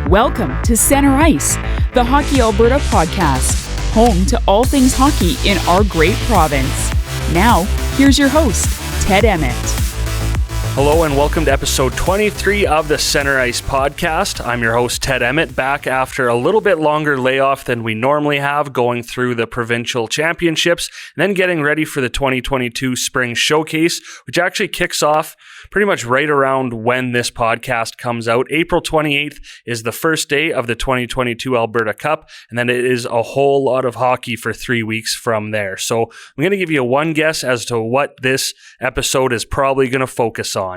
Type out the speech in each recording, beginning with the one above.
Welcome to Center Ice, the Hockey Alberta podcast, home to all things hockey in our great province. Now, here's your host, Ted Emmett. Hello and welcome to episode 23 of the Center Ice podcast. I'm your host, Ted Emmett, back after a little bit longer layoff than we normally have, going through the provincial championships and then getting ready for the 2022 Spring Showcase, which actually kicks off pretty much right around when this podcast comes out. April 28th is the first day of the 2022 Alberta Cup, and then it is a whole lot of hockey for 3 weeks from there. So I'm going to give you one guess as to what this episode is probably going to focus on.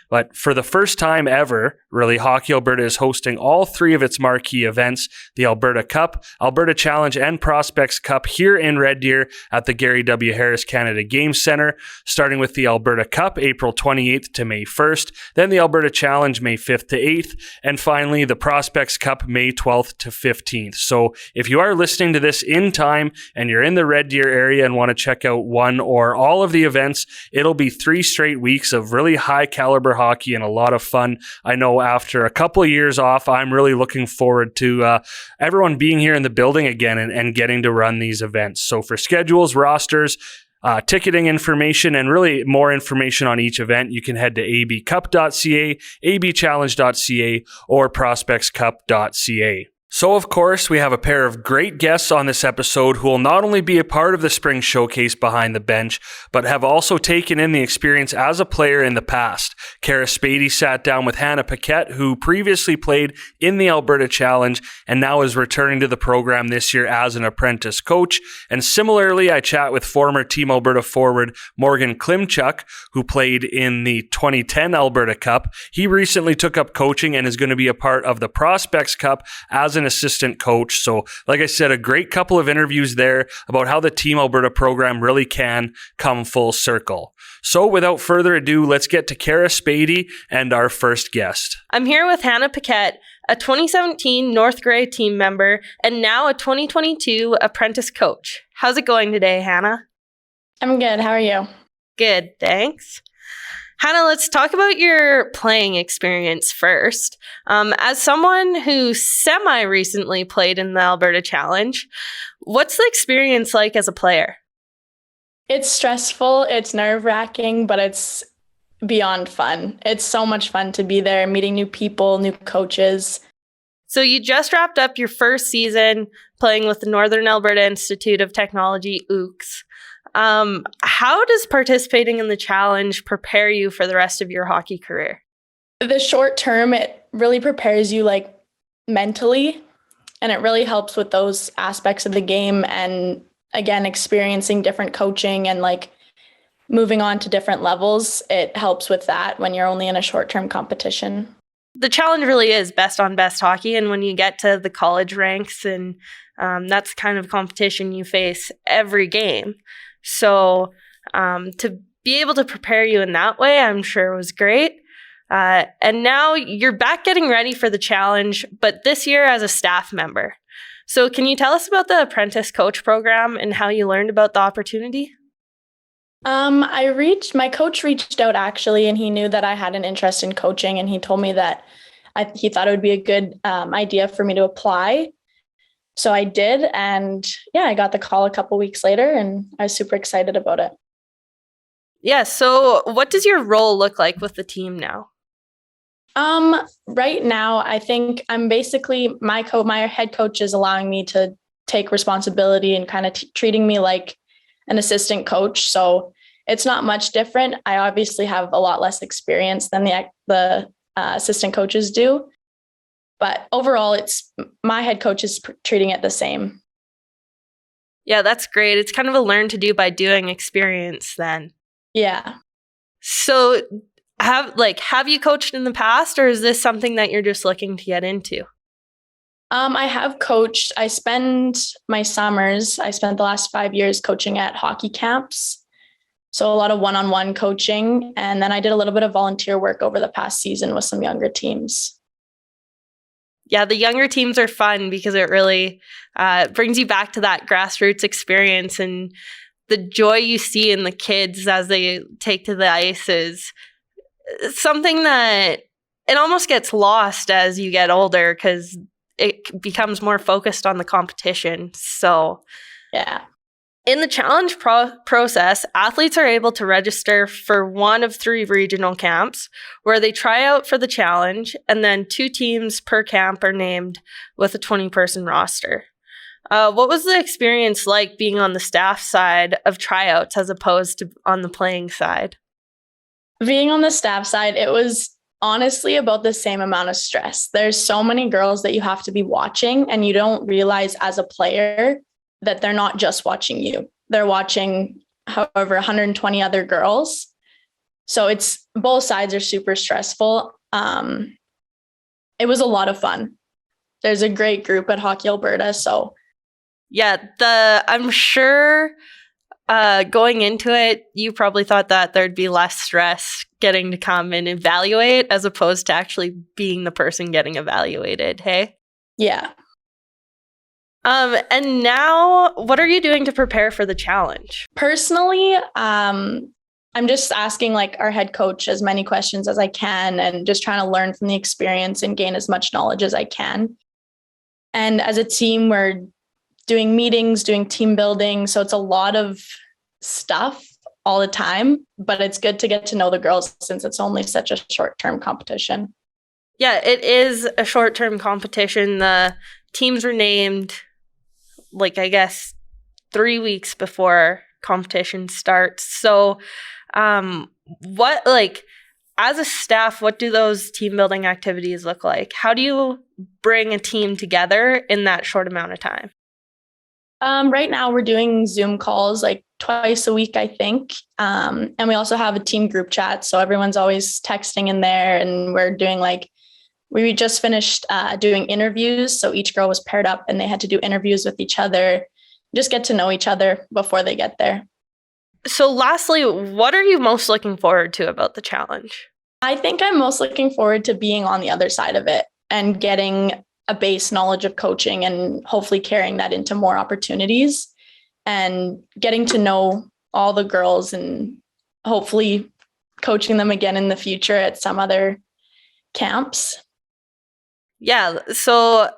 But for the first time ever, really, Hockey Alberta is hosting all three of its marquee events, the Alberta Cup, Alberta Challenge, and Prospects Cup here in Red Deer at the Gary W. Harris Canada Games Centre, starting with the Alberta Cup, April 28th to May 1st, then the Alberta Challenge, May 5th to 8th, and finally the Prospects Cup, May 12th to 15th. So if you are listening to this in time and you're in the Red Deer area and want to check out one or all of the events, it'll be 3 straight weeks of really high caliber hockey and a lot of fun. I know after a couple of years off, I'm really looking forward to everyone being here in the building again and getting to run these events. So for schedules, rosters, ticketing information, and really more information on each event, you can head to abcup.ca, abchallenge.ca, or prospectscup.ca. So, of course, we have a pair of great guests on this episode who will not only be a part of the Spring Showcase behind the bench, but have also taken in the experience as a player in the past. Kara Spady sat down with Hanna Paquette, who previously played in the Alberta Challenge and now is returning to the program this year as an apprentice coach. And similarly, I chat with former Team Alberta forward Morgan Klimchuk, who played in the 2010 Alberta Cup. He recently took up coaching and is going to be a part of the Prospects Cup as an assistant coach. So, like I said, a great couple of interviews there about how the Team Alberta program really can come full circle. So, without further ado, let's get to Kara Spady and our first guest. I'm here with Hanna Paquette, a 2017 North Grey team member and now a 2022 apprentice coach. How's it going today, Hanna? I'm good. How are you? Good, thanks. Hanna, let's talk about your playing experience first. As someone who semi-recently played in the Alberta Challenge, what's the experience like as a player? It's stressful, it's nerve-wracking, but it's beyond fun. It's so much fun to be there, meeting new people, new coaches. So you just wrapped up your first season playing with the Northern Alberta Institute of Technology, UKS. How does participating in the challenge prepare you for the rest of your hockey career? The short term, it really prepares you mentally, and it really helps with those aspects of the game. And again, experiencing different coaching and moving on to different levels, it helps with that when you're only in a short-term competition. The challenge really is best on best hockey. And when you get to the college ranks, and that's kind of competition you face every game. So to be able to prepare you in that way, I'm sure was great. And now you're back getting ready for the challenge, but this year as a staff member. So can you tell us about the Apprentice coach program and how you learned about the opportunity? My coach reached out actually, and he knew that I had an interest in coaching, and he told me that he thought it would be a good idea for me to apply. So I did, and I got the call a couple weeks later, and I was super excited about it. Yeah, so what does your role look like with the team now? Right now, I think I'm basically, my head coach is allowing me to take responsibility and kind of treating me like an assistant coach. So it's not much different. I obviously have a lot less experience than the assistant coaches do. But overall, it's my head coach is treating it the same. Yeah, that's great. It's kind of a learn to do by doing experience then. Yeah. So have you coached in the past, or is this something that you're just looking to get into? I have coached. I spent the last 5 years coaching at hockey camps. So a lot of one-on-one coaching. And then I did a little bit of volunteer work over the past season with some younger teams. Yeah, the younger teams are fun because it really brings you back to that grassroots experience, and the joy you see in the kids as they take to the ice is something that it almost gets lost as you get older because it becomes more focused on the competition. So, yeah. In the challenge process, athletes are able to register for one of 3 regional camps where they try out for the challenge, and then 2 teams per camp are named with a 20-person roster. What was the experience like being on the staff side of tryouts as opposed to on the playing side? Being on the staff side, it was honestly about the same amount of stress. There's so many girls that you have to be watching, and you don't realize as a player that they're not just watching you. They're watching however 120 other girls. So it's both sides are super stressful. It was a lot of fun. There's a great group at Hockey Alberta. So yeah, I'm sure going into it, you probably thought that there'd be less stress getting to come and evaluate as opposed to actually being the person getting evaluated. Hey? Yeah. And now, what are you doing to prepare for the challenge? Personally, I'm just asking like our head coach as many questions as I can and just trying to learn from the experience and gain as much knowledge as I can. And as a team, we're doing meetings, doing team building. So it's a lot of stuff all the time, but it's good to get to know the girls since it's only such a short-term competition. Yeah, it is a short-term competition. The teams were named like, I guess, 3 weeks before competition starts. So what, like, as a staff, what do those team building activities look like? How do you bring a team together in that short amount of time? Right now we're doing Zoom calls like twice a week, I think. And we also have a team group chat. So everyone's always texting in there, and we're doing like, we just finished doing interviews. So each girl was paired up and they had to do interviews with each other, just get to know each other before they get there. So lastly, what are you most looking forward to about the challenge? I think I'm most looking forward to being on the other side of it and getting a base knowledge of coaching and hopefully carrying that into more opportunities and getting to know all the girls and hopefully coaching them again in the future at some other camps. Yeah, so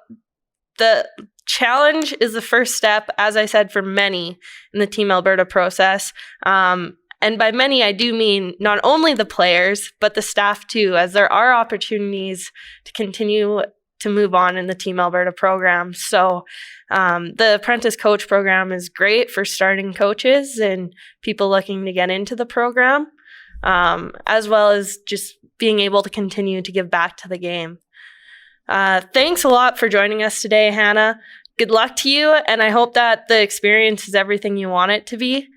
the challenge is the first step, as I said, for many in the Team Alberta process. And by many, I do mean not only the players, but the staff too, as there are opportunities to continue to move on in the Team Alberta program. So the Apprentice coach program is great for starting coaches and people looking to get into the program, as well as just being able to continue to give back to the game. Thanks a lot for joining us today, Hanna. Good luck to you, and I hope that the experience is everything you want it to be.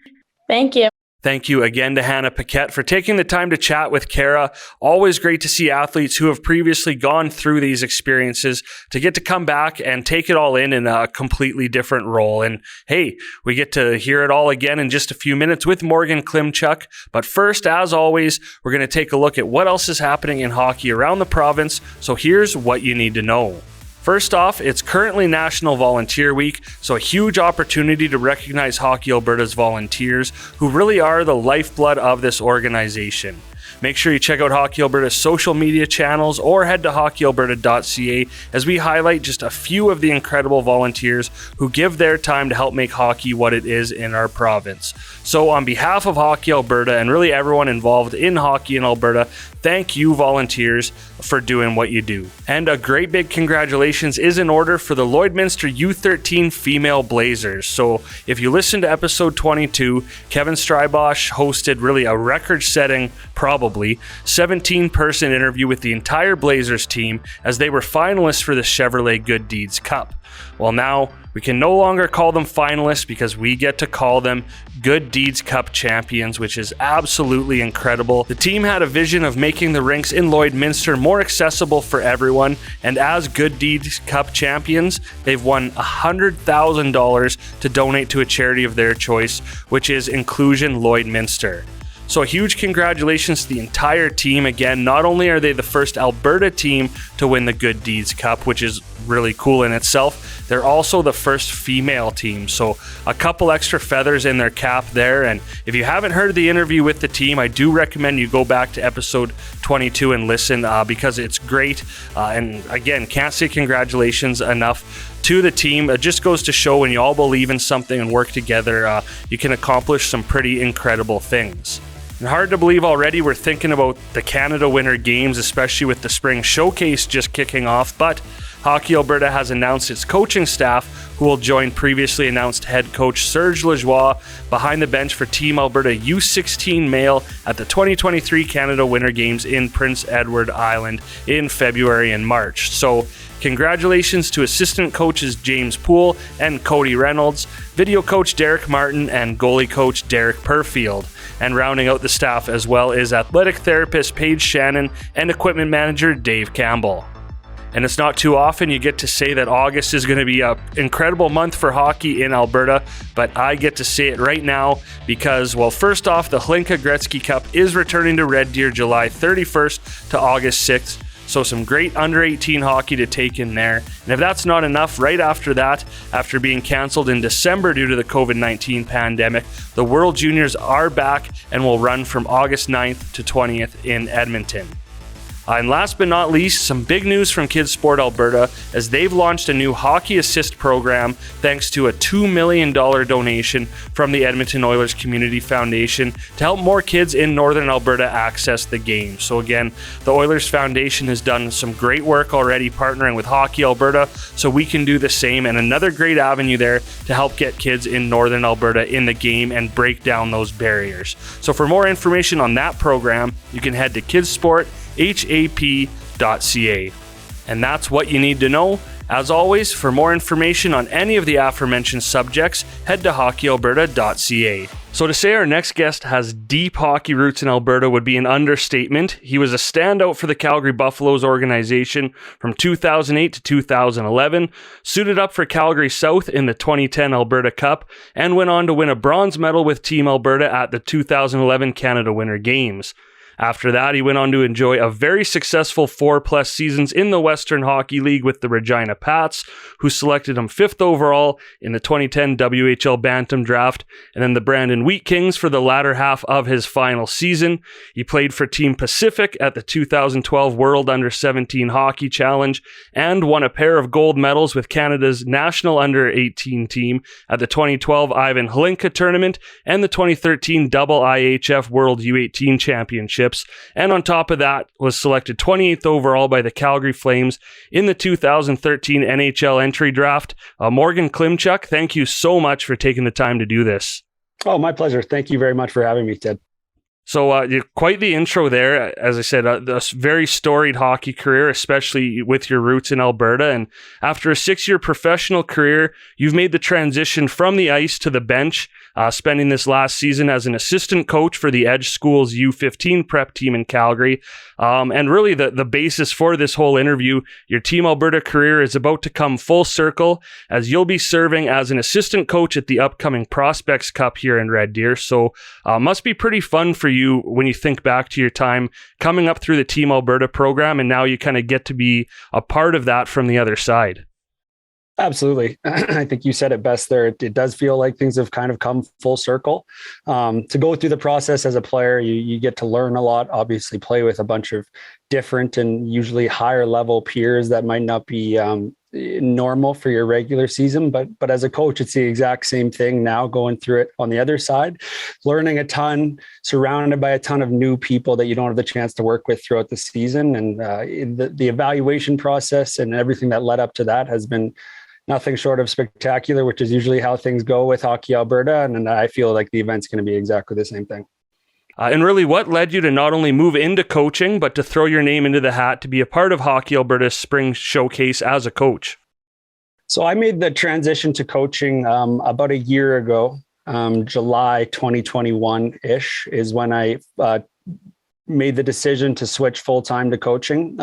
Thank you. Thank you again to Hanna Paquette for taking the time to chat with Kara. Always great to see athletes who have previously gone through these experiences to get to come back and take it all in a completely different role. And hey, we get to hear it all again in just a few minutes with Morgan Klimchuk. But first, as always, we're going to take a look at what else is happening in hockey around the province. So here's what you need to know. First off, it's currently National Volunteer Week, so a huge opportunity to recognize Hockey Alberta's volunteers, who really are the lifeblood of this organization. Make sure you check out Hockey Alberta's social media channels or head to hockeyalberta.ca as we highlight just a few of the incredible volunteers who give their time to help make hockey what it is in our province. So on behalf of Hockey Alberta and really everyone involved in hockey in Alberta, thank you volunteers for doing what you do. And a great big congratulations is in order for the Lloydminster U13 female Blazers. So if you listen to episode 22, Kevin Strybosch hosted really a record-setting, probably 17-person interview with the entire Blazers team as they were finalists for the Chevrolet Good Deeds Cup. Well, now we can no longer call them finalists because we get to call them Good Deeds Cup champions, which is absolutely incredible. The team had a vision of making the rinks in Lloydminster more accessible for everyone, and as Good Deeds Cup champions, they've won $100,000 to donate to a charity of their choice, which is Inclusion Lloydminster. So a huge congratulations to the entire team. Again, not only are they the first Alberta team to win the Good Deeds Cup, which is really cool in itself, they're also the first female team. So a couple extra feathers in their cap there. And if you haven't heard the interview with the team, I do recommend you go back to episode 22 and listen because it's great. And again, can't say congratulations enough to the team. It just goes to show when you all believe in something and work together, you can accomplish some pretty incredible things. And hard to believe already we're thinking about the Canada Winter Games, especially with the spring showcase just kicking off, but Hockey Alberta has announced its coaching staff, who will join previously announced head coach Serge Lajoie behind the bench for Team Alberta U16 male at the 2023 Canada Winter Games in Prince Edward Island in February and March. So congratulations to assistant coaches James Poole and Cody Reynolds, video coach Derek Martin, and goalie coach Derek Perfield. And rounding out the staff as well is athletic therapist Paige Shannon and equipment manager Dave Campbell. And it's not too often you get to say that August is going to be an incredible month for hockey in Alberta, but I get to say it right now because, well, first off, the Hlinka Gretzky Cup is returning to Red Deer July 31st to August 6th. So some great under-18 hockey to take in there. And if that's not enough, right after that, after being canceled in December due to the COVID-19 pandemic, the World Juniors are back and will run from August 9th to 20th in Edmonton. And last but not least, some big news from Kids Sport Alberta as they've launched a new Hockey Assist program thanks to a $2 million donation from the Edmonton Oilers Community Foundation to help more kids in Northern Alberta access the game. So again, the Oilers Foundation has done some great work already partnering with Hockey Alberta, so we can do the same, and another great avenue there to help get kids in Northern Alberta in the game and break down those barriers. So for more information on that program, you can head to kidsporthap.ca. And that's what you need to know. As always, for more information on any of the aforementioned subjects, head to hockeyalberta.ca. So to say our next guest has deep hockey roots in Alberta would be an understatement. He was a standout for the Calgary Buffaloes organization from 2008 to 2011, suited up for Calgary South in the 2010 Alberta Cup, and went on to win a bronze medal with Team Alberta at the 2011 Canada Winter Games. After that, he went on to enjoy a very successful 4+ seasons in the Western Hockey League with the Regina Pats, who selected him 5th overall in the 2010 WHL Bantam Draft, and then the Brandon Wheat Kings for the latter half of his final season. He played for Team Pacific at the 2012 World Under-17 Hockey Challenge, and won a pair of gold medals with Canada's National Under-18 team at the 2012 Ivan Hlinka Tournament and the 2013 IIHF World U18 Championship. And on top of that, was selected 28th overall by the Calgary Flames in the 2013 NHL entry draft. Morgan Klimchuk, thank you so much for taking the time to do this. Oh, my pleasure. Thank you very much for having me, Ted. So quite the intro there. As I said, a very storied hockey career, especially with your roots in Alberta. And after a 6-year professional career, you've made the transition from the ice to the bench, spending this last season as an assistant coach for the Edge School's U15 prep team in Calgary. And really the basis for this whole interview, your Team Alberta career is about to come full circle as you'll be serving as an assistant coach at the upcoming Prospects Cup here in Red Deer. So must be pretty fun for you when you think back to your time coming up through the Team Alberta program, and now you kind of get to be a part of that from the other side. Absolutely. I think you said it best there. It does feel like things have kind of come full circle. To go through the process as a player, you get to learn a lot, obviously play with a bunch of different and usually higher level peers that might not be normal for your regular season. But as a coach, it's the exact same thing now, going through it on the other side, learning a ton, surrounded by a ton of new people that you don't have the chance to work with throughout the season. And the evaluation process and everything that led up to that has been nothing short of spectacular, which is usually how things go with Hockey Alberta. And I feel like the event's going to be exactly the same thing. And really, what led you to not only move into coaching, but to throw your name into the hat to be a part of Hockey Alberta's spring showcase as a coach? So I made the transition to coaching about a year ago. July 2021-ish is when I made the decision to switch full-time to coaching.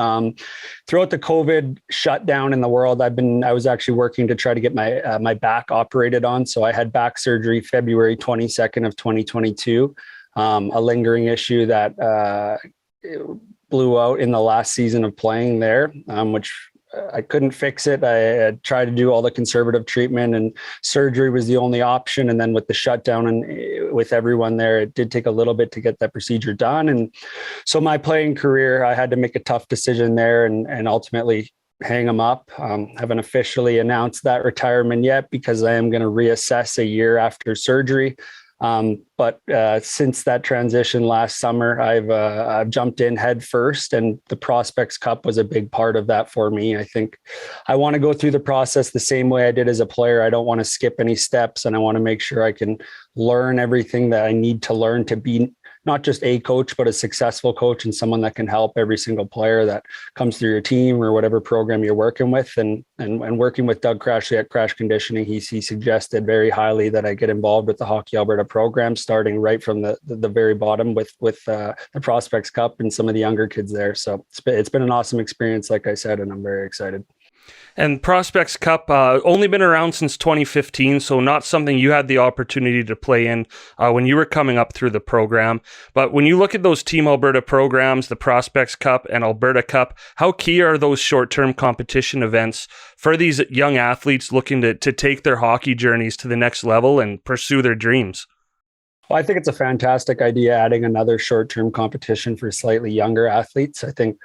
Throughout the COVID shutdown in the world, I was actually working to try to get my back operated on. So I had back surgery February 22nd of 2022. a lingering issue that blew out in the last season of playing there, which I couldn't fix it. I tried to do all the conservative treatment, and surgery was the only option. And then with the shutdown and with everyone there, it did take a little bit to get that procedure done. And so my playing career, I had to make a tough decision there and ultimately hang them up. Haven't officially announced that retirement yet because I am going to reassess a year after surgery. But since that transition last summer, I've jumped in head first, and the Prospects Cup was a big part of that for me. I think I want to go through the process the same way I did as a player. I don't want to skip any steps, and I want to make sure I can learn everything that I need to learn to be not just a coach, but a successful coach and someone that can help every single player that comes through your team or whatever program you're working with. And working with Doug Crashley at Crash Conditioning, he suggested very highly that I get involved with the Hockey Alberta program, starting right from the very bottom with the Prospects Cup and some of the younger kids there. So it's been an awesome experience, like I said, and I'm very excited. And Prospects Cup only been around since 2015, so not something you had the opportunity to play in when you were coming up through the program. But when you look at those Team Alberta programs, the Prospects Cup and Alberta Cup, how key are those short-term competition events for these young athletes looking to take their hockey journeys to the next level and pursue their dreams? Well, I think it's a fantastic idea adding another short-term competition for slightly younger athletes. I think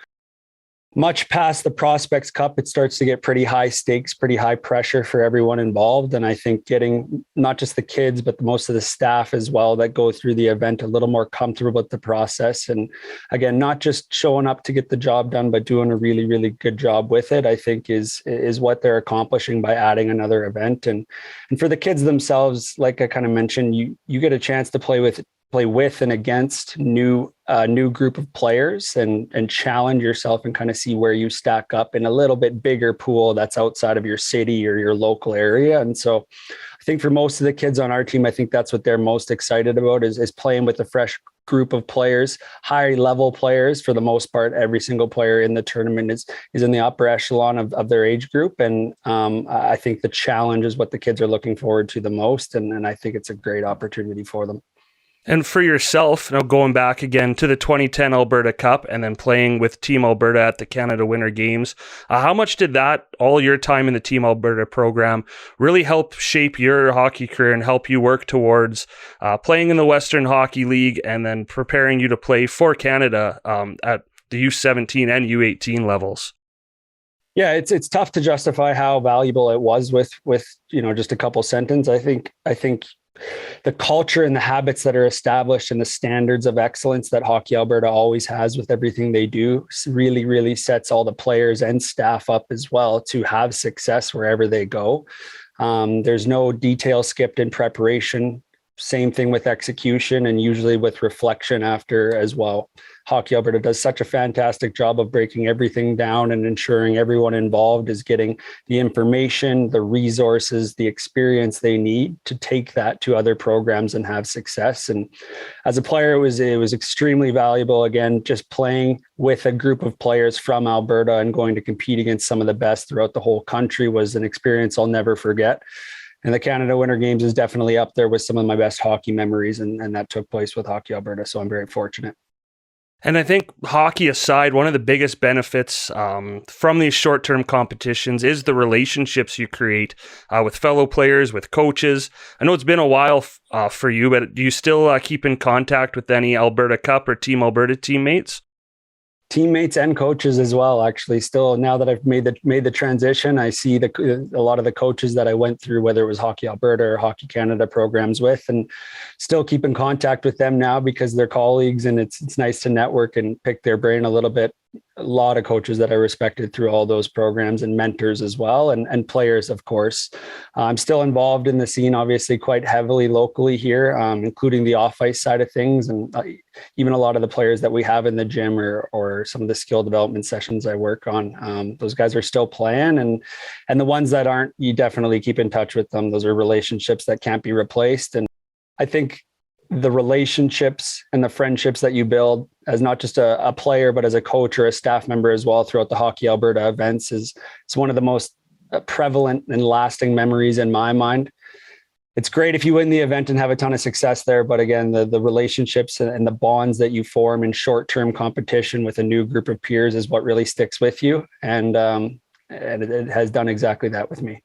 much past the Prospects Cup, it starts to get pretty high stakes, pretty high pressure for everyone involved. And I think getting not just the kids, but most of the staff as well that go through the event a little more comfortable with the process. And again, not just showing up to get the job done, but doing a really, really good job with it, I think is what they're accomplishing by adding another event. And for the kids themselves, like I kind of mentioned, you get a chance to play with and against new group of players and challenge yourself and kind of see where you stack up in a little bit bigger pool that's outside of your city or your local area. And so I think for most of the kids on our team, I think that's what they're most excited about is playing with a fresh group of players, high level players. For the most part, every single player in the tournament is in the upper echelon of their age group. And I think the challenge is what the kids are looking forward to the most. And I think it's a great opportunity for them. And for yourself, now going back again to the 2010 Alberta Cup and then playing with Team Alberta at the Canada Winter Games, how much did that, all your time in the Team Alberta program, really help shape your hockey career and help you work towards playing in the Western Hockey League and then preparing you to play for Canada at the U17 and U18 levels? Yeah, it's tough to justify how valuable it was with just a couple sentences. I think the culture and the habits that are established and the standards of excellence that Hockey Alberta always has with everything they do really, really sets all the players and staff up as well to have success wherever they go. There's no detail skipped in preparation. Same thing with execution and usually with reflection after as well. Hockey Alberta does such a fantastic job of breaking everything down and ensuring everyone involved is getting the information, the resources, the experience they need to take that to other programs and have success. And as a player, it was extremely valuable. Again, just playing with a group of players from Alberta and going to compete against some of the best throughout the whole country was an experience I'll never forget. And the Canada Winter Games is definitely up there with some of my best hockey memories, and that took place with Hockey Alberta. So I'm very fortunate. And I think hockey aside, one of the biggest benefits from these short-term competitions is the relationships you create with fellow players, with coaches. I know it's been a while for you, but do you still keep in contact with any Alberta Cup or Team Alberta teammates? Teammates and coaches as well. Actually, still now that I've made the transition, I see a lot of the coaches that I went through, whether it was Hockey Alberta or Hockey Canada programs with, and still keep in contact with them now because they're colleagues, and it's nice to network and pick their brain a little bit. A lot of coaches that I respected through all those programs and mentors as well, and players, of course. I'm still involved in the scene, obviously quite heavily locally here, including the off-ice side of things. And even a lot of the players that we have in the gym or some of the skill development sessions I work on, those guys are still playing. And the ones that aren't, you definitely keep in touch with them. Those are relationships that can't be replaced. And I think the relationships and the friendships that you build as not just a player, but as a coach or a staff member as well throughout the Hockey Alberta events is one of the most prevalent and lasting memories in my mind. it's great if you win the event and have a ton of success there. But again, the relationships and the bonds that you form in short-term competition with a new group of peers is what really sticks with you. And it has done exactly that with me.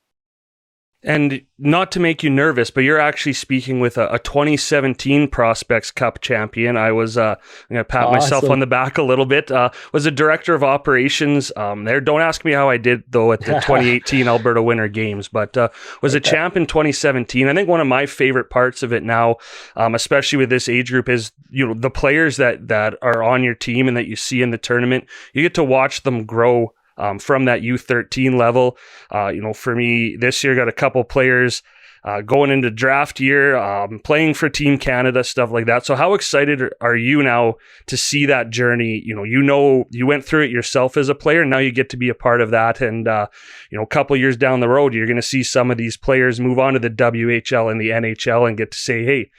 And not to make you nervous, but you're actually speaking with a 2017 Prospects Cup champion. I was, I'm going to pat myself on the back a little bit, was a director of operations there. Don't ask me how I did, though, at the 2018 Alberta Winter Games, but was a champ in 2017. I think one of my favorite parts of it now, especially with this age group, is, the players that are on your team and that you see in the tournament, you get to watch them grow from that U13 level. For me this year, got a couple players going into draft year, playing for Team Canada, stuff like that. So how excited are you now to see that journey? You went through it yourself as a player, and now you get to be a part of that. And, a couple years down the road, you're going to see some of these players move on to the WHL and the NHL and get to say, hey,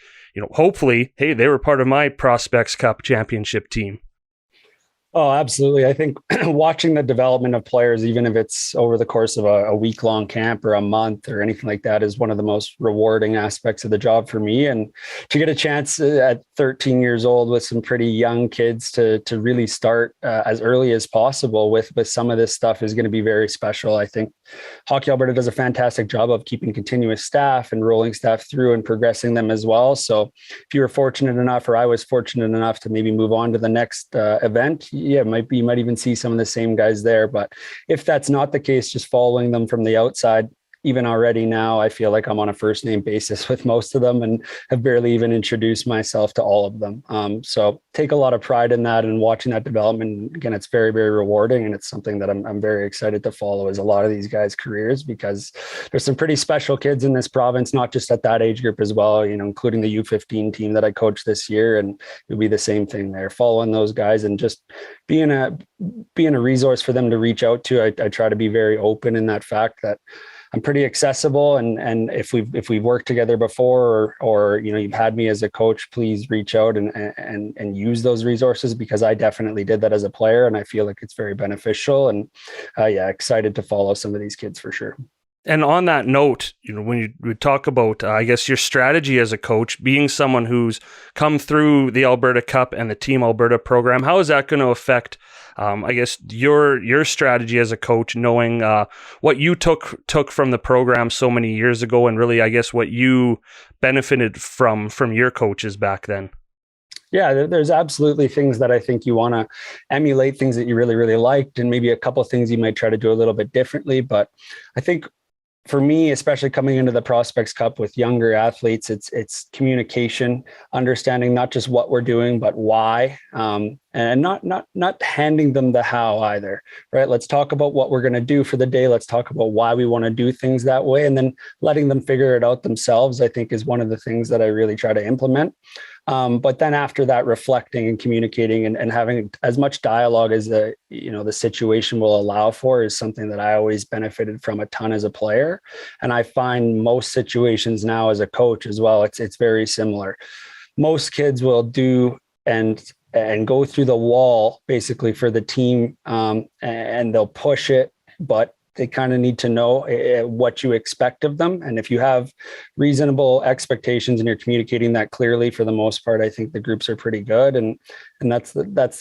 hopefully, hey, they were part of my Prospects Cup championship team. Oh, absolutely. I think watching the development of players, even if it's over the course of a week-long camp or a month or anything like that, is one of the most rewarding aspects of the job for me. And to get a chance at 13 years old with some pretty young kids to really start as early as possible with some of this stuff is going to be very special. I think Hockey Alberta does a fantastic job of keeping continuous staff and rolling staff through and progressing them as well. So if you were fortunate enough, or I was fortunate enough to maybe move on to the next event, you might even see some of the same guys there. But if that's not the case, just following them from the outside, even already now, I feel like I'm on a first name basis with most of them and have barely even introduced myself to all of them. So take a lot of pride in that and watching that development. Again, it's very, very rewarding. And it's something that I'm very excited to follow as a lot of these guys' careers, because there's some pretty special kids in this province, not just at that age group as well, including the U15 team that I coached this year. And it'll be the same thing there, following those guys and just being a resource for them to reach out to. I try to be very open in that fact that I'm pretty accessible, and if we've worked together before, or you've had me as a coach, please reach out and use those resources, because I definitely did that as a player, and I feel like it's very beneficial. And excited to follow some of these kids for sure. And on that note, when you talk about, I guess, your strategy as a coach, being someone who's come through the Alberta Cup and the Team Alberta program, how is that going to affect, I guess, your strategy as a coach, knowing what you took from the program so many years ago, and really, I guess, what you benefited from your coaches back then? Yeah, there's absolutely things that I think you want to emulate, things that you really, really liked, and maybe a couple of things you might try to do a little bit differently. But I think for me, especially coming into the Prospects Cup with younger athletes, it's communication, understanding not just what we're doing, but why, and not handing them the how either, right? Let's talk about what we're going to do for the day. Let's talk about why we want to do things that way, and then letting them figure it out themselves, I think, is one of the things that I really try to implement. But then after that, reflecting and communicating and having as much dialogue as the situation will allow for is something that I always benefited from a ton as a player. And I find most situations now as a coach as well, it's very similar. Most kids will do and go through the wall basically for the team, and they'll push it, but they kind of need to know what you expect of them. And if you have reasonable expectations and you're communicating that clearly, for the most part, I think the groups are pretty good. And that's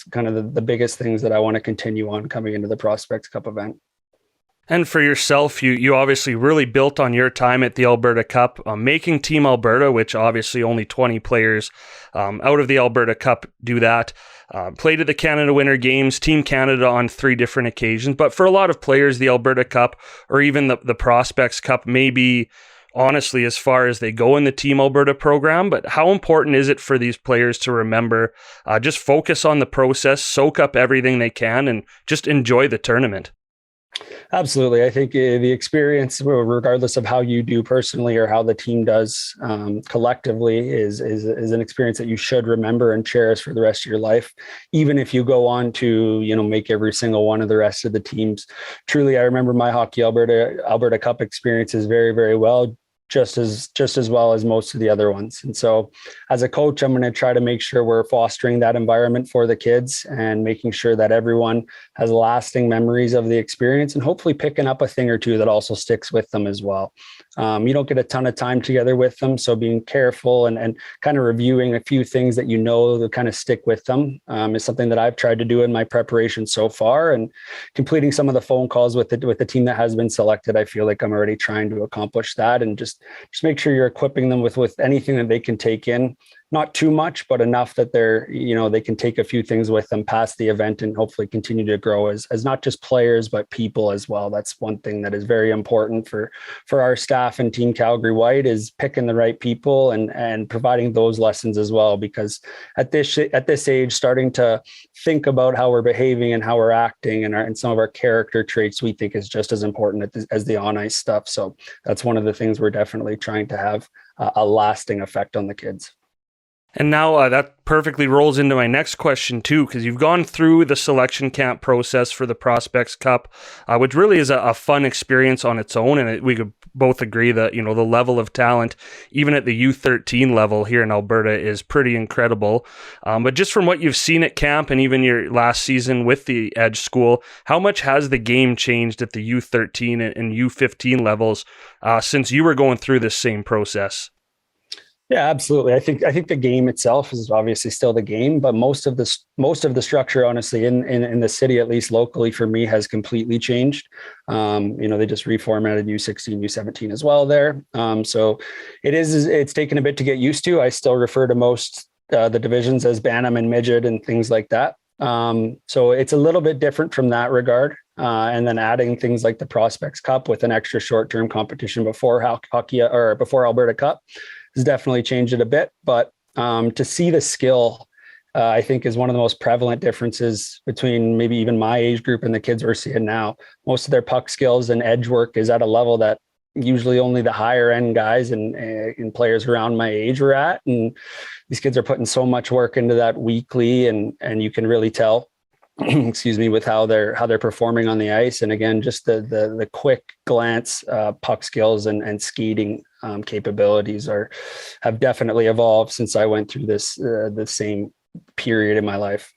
kind of the biggest things that I want to continue on coming into the Prospects Cup event. And for yourself, you obviously really built on your time at the Alberta Cup, making Team Alberta, which obviously only 20 players out of the Alberta Cup do that. Played at the Canada Winter Games, Team Canada on 3 different occasions. But for a lot of players, the Alberta Cup or even the Prospects Cup may be, honestly, as far as they go in the Team Alberta program. But how important is it for these players to remember, just focus on the process, soak up everything they can, and just enjoy the tournament? Absolutely. I think the experience, regardless of how you do personally or how the team does collectively, is an experience that you should remember and cherish for the rest of your life, even if you go on to, make every single one of the rest of the teams. Truly, I remember my Hockey Alberta Cup experiences very, very well. just as well as most of the other ones. And so as a coach, I'm going to try to make sure we're fostering that environment for the kids and making sure that everyone has lasting memories of the experience and hopefully picking up a thing or two that also sticks with them as well. You don't get a ton of time together with them, so being careful and kind of reviewing a few things that that kind of stick with them is something that I've tried to do in my preparation so far, and completing some of the phone calls with the team that has been selected. I feel like I'm already trying to accomplish that, and just make sure you're equipping them with anything that they can take in. Not too much, but enough that they can take a few things with them past the event and hopefully continue to grow as not just players, but people as well. That's one thing that is very important for our staff and Team Calgary White, is picking the right people and providing those lessons as well. Because at this age, starting to think about how we're behaving and how we're acting and some of our character traits, we think is just as important as the on-ice stuff. So that's one of the things we're definitely trying to have a lasting effect on the kids. And now that perfectly rolls into my next question too, because you've gone through the selection camp process for the Prospects Cup, which really is a fun experience on its own. And we could both agree that, the level of talent, even at the U13 level here in Alberta, is pretty incredible. But just from what you've seen at camp and even your last season with the Edge School, how much has the game changed at the U13 and U15 levels since you were going through this same process? Yeah, absolutely. I think the game itself is obviously still the game, but most of the structure, honestly, in the city, at least locally for me, has completely changed. They just reformatted U16, U17 as well there. So it's taken a bit to get used to. I still refer to most the divisions as Bantam and Midget and things like that. So it's a little bit different from that regard. And then adding things like the Prospects Cup with an extra short-term competition before hockey or before Alberta Cup has definitely changed it a bit. But to see the skill, I think, is one of the most prevalent differences between maybe even my age group and the kids we're seeing now. Most of their puck skills and edge work is at a level that usually only the higher end guys and players around my age were at. And these kids are putting so much work into that weekly, and you can really tell excuse me, with how they're performing on the ice. And again, just the quick glance puck skills and skating capabilities have definitely evolved since I went through the same period in my life.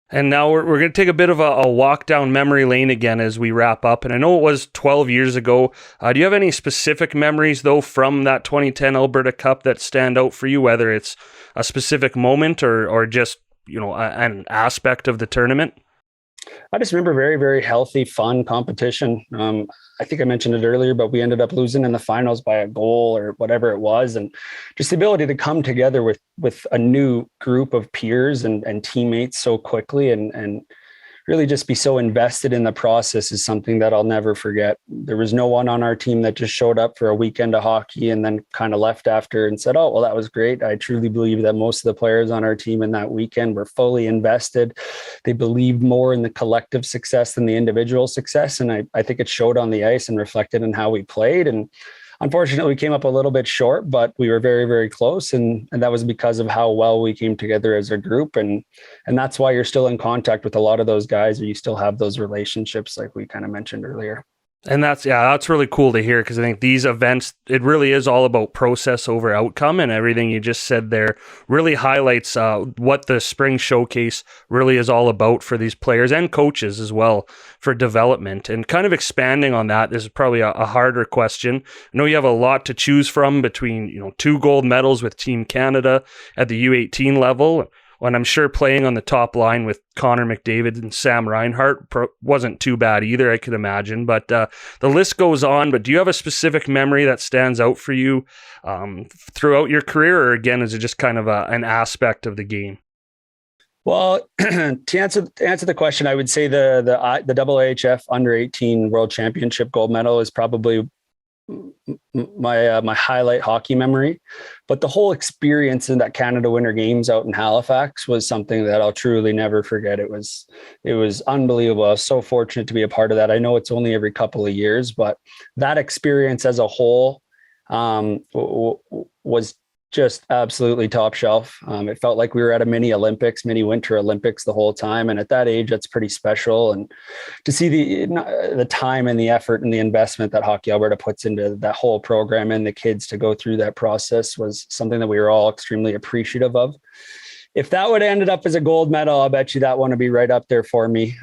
And now we're going to take a bit of a walk down memory lane again as we wrap up. And I know it was 12 years ago. Do you have any specific memories, though, from that 2010 Alberta Cup that stand out for you, whether it's a specific moment or just an aspect of the tournament? I just remember very, very healthy, fun competition. I think I mentioned it earlier, but we ended up losing in the finals by a goal or whatever it was. And just the ability to come together with a new group of peers and teammates so quickly and really just be so invested in the process is something that I'll never forget. There was no one on our team that just showed up for a weekend of hockey and then kind of left after and said, oh, well, that was great. I truly believe that most of the players on our team in that weekend were fully invested. They believed more in the collective success than the individual success. And I think it showed on the ice and reflected in how we played. And unfortunately, we came up a little bit short, but we were very, very close. And that was because of how well we came together as a group. And that's why you're still in contact with a lot of those guys, or you still have those relationships like we kind of mentioned earlier. And that's really cool to hear, because I think these events, it really is all about process over outcome, and everything you just said there really highlights what the spring showcase really is all about for these players and coaches as well for development. And kind of expanding on that, this is probably a harder question. I know you have a lot to choose from between 2 gold medals with Team Canada at the U18 level, and I'm sure playing on the top line with Connor McDavid and Sam Reinhart wasn't too bad either, I could imagine. But the list goes on. But do you have a specific memory that stands out for you throughout your career, or again, is it just kind of an aspect of the game? Well, to answer the question, I would say the AAHF Under 18 World Championship gold medal is probably my highlight hockey memory. But the whole experience in that Canada Winter Games out in Halifax was something that I'll truly never forget. It was unbelievable. I was so fortunate to be a part of that. I know it's only every couple of years, but that experience as a whole was just absolutely top shelf. It felt like we were at a mini Winter Olympics the whole time. And at that age, that's pretty special. And to see the time and the effort and the investment that Hockey Alberta puts into that whole program and the kids to go through that process was something that we were all extremely appreciative of. If that would have ended up as a gold medal, I'll bet you that one would be right up there for me.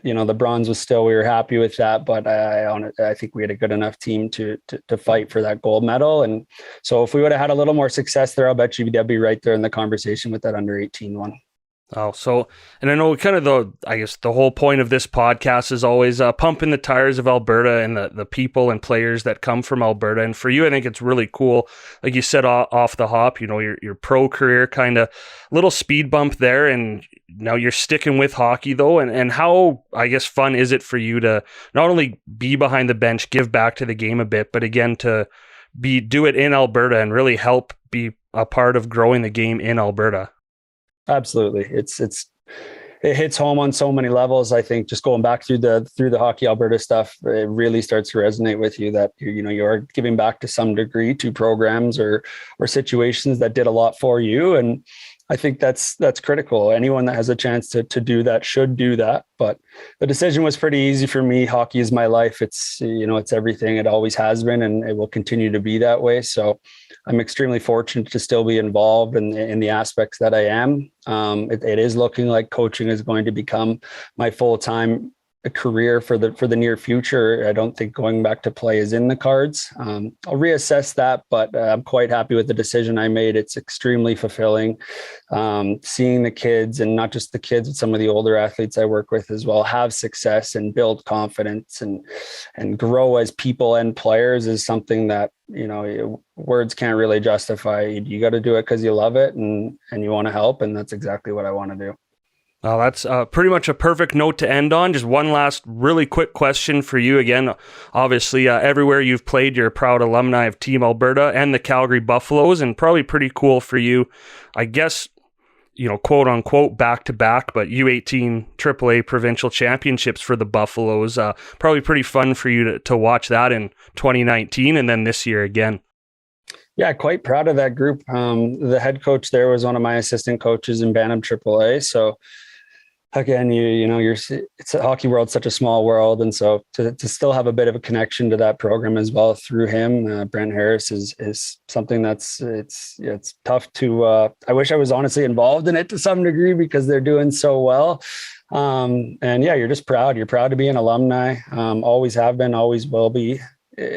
The bronze was still, we were happy with that, but I think we had a good enough team to fight for that gold medal. And so if we would have had a little more success there, I'll bet you that'd be right there in the conversation with that under 18 one. Oh, so, and I know kind of the whole point of this podcast is always pumping the tires of Alberta and the people and players that come from Alberta. And for you, I think it's really cool. Like you said, off the hop, your pro career kind of little speed bump there. And now you're sticking with hockey though. And how, I guess, fun is it for you to not only be behind the bench, give back to the game a bit, but again, to do it in Alberta and really help be a part of growing the game in Alberta? You'll it hits home on so many levels. I think just going back through the Hockey Alberta stuff, it really starts to resonate with you that you are giving back to some degree to programs or situations that did a lot for you. And I think that's critical. Anyone that has a chance to do that should do that. But the decision was pretty easy for me. Hockey is my life. It's everything. It always has been, and it will continue to be that way. So I'm extremely fortunate to still be involved in the aspects that I am. It is looking like coaching is going to become my full-time career for the near future. I don't think going back to play is in the cards. I'll reassess that, but I'm quite happy with the decision I made. It's extremely fulfilling. Seeing the kids, and not just the kids, but some of the older athletes I work with as well, have success and build confidence and grow as people and players is something that, words can't really justify. You got to do it because you love it and you want to help. And that's exactly what I want to do. Well, that's pretty much a perfect note to end on. Just one last really quick question for you. Again, obviously, everywhere you've played, you're a proud alumni of Team Alberta and the Calgary Buffaloes, and probably pretty cool for you, I guess, quote unquote, back to back, but U18 AAA provincial championships for the Buffaloes. Probably pretty fun for you to watch that in 2019 and then this year again. Yeah, quite proud of that group. The head coach there was one of my assistant coaches in Bantam AAA. So again, it's a hockey world, such a small world. And so to still have a bit of a connection to that program as well through him, Brent Harris is something it's tough to, I wish I was honestly involved in it to some degree because they're doing so well. And yeah, you're just proud. You're proud to be an alumni. Always have been, always will be.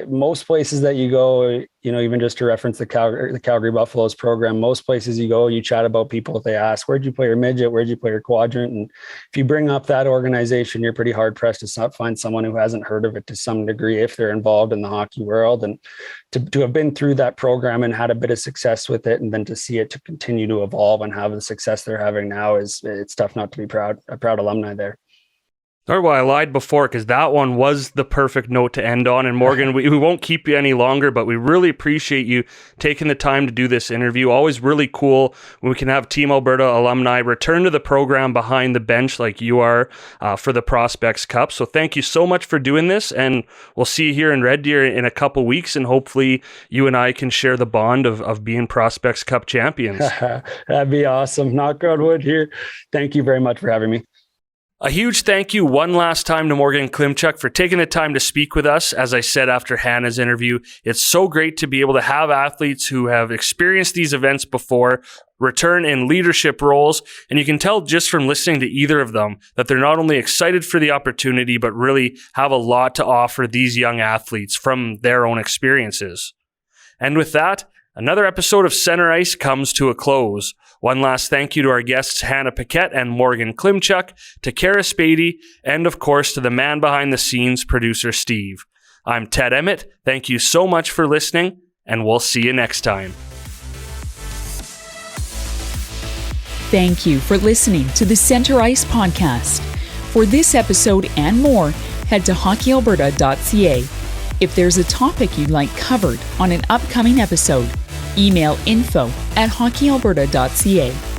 Most places that you go, even just to reference the Calgary Buffaloes program, most places you go, you chat about people. If they ask, where'd you play your midget? Where'd you play your quadrant? And if you bring up that organization, you're pretty hard pressed to find someone who hasn't heard of it to some degree if they're involved in the hockey world. And to have been through that program and had a bit of success with it, and then to see it to continue to evolve and have the success they're having now it's tough not to be a proud alumni there. All right, well, I lied before because that one was the perfect note to end on. And Morgan, we won't keep you any longer, but we really appreciate you taking the time to do this interview. Always really cool when we can have Team Alberta alumni return to the program behind the bench like you are for the Prospects Cup. So thank you so much for doing this. And we'll see you here in Red Deer in a couple weeks. And hopefully you and I can share the bond of being Prospects Cup champions. That'd be awesome. Knock on wood here. Thank you very much for having me. A huge thank you one last time to Morgan Klimchuk for taking the time to speak with us. As I said after Hannah's interview, it's so great to be able to have athletes who have experienced these events before return in leadership roles. And you can tell just from listening to either of them that they're not only excited for the opportunity, but really have a lot to offer these young athletes from their own experiences. And with that, another episode of Center Ice comes to a close. One last thank you to our guests, Hanna Paquette and Morgan Klimchuk, to Kara Spady, and of course to the man behind the scenes, producer Steve. I'm Ted Emmett. Thank you so much for listening, and we'll see you next time. Thank you for listening to the Center Ice podcast. For this episode and more, head to hockeyalberta.ca. If there's a topic you'd like covered on an upcoming episode, email info@hockeyalberta.ca.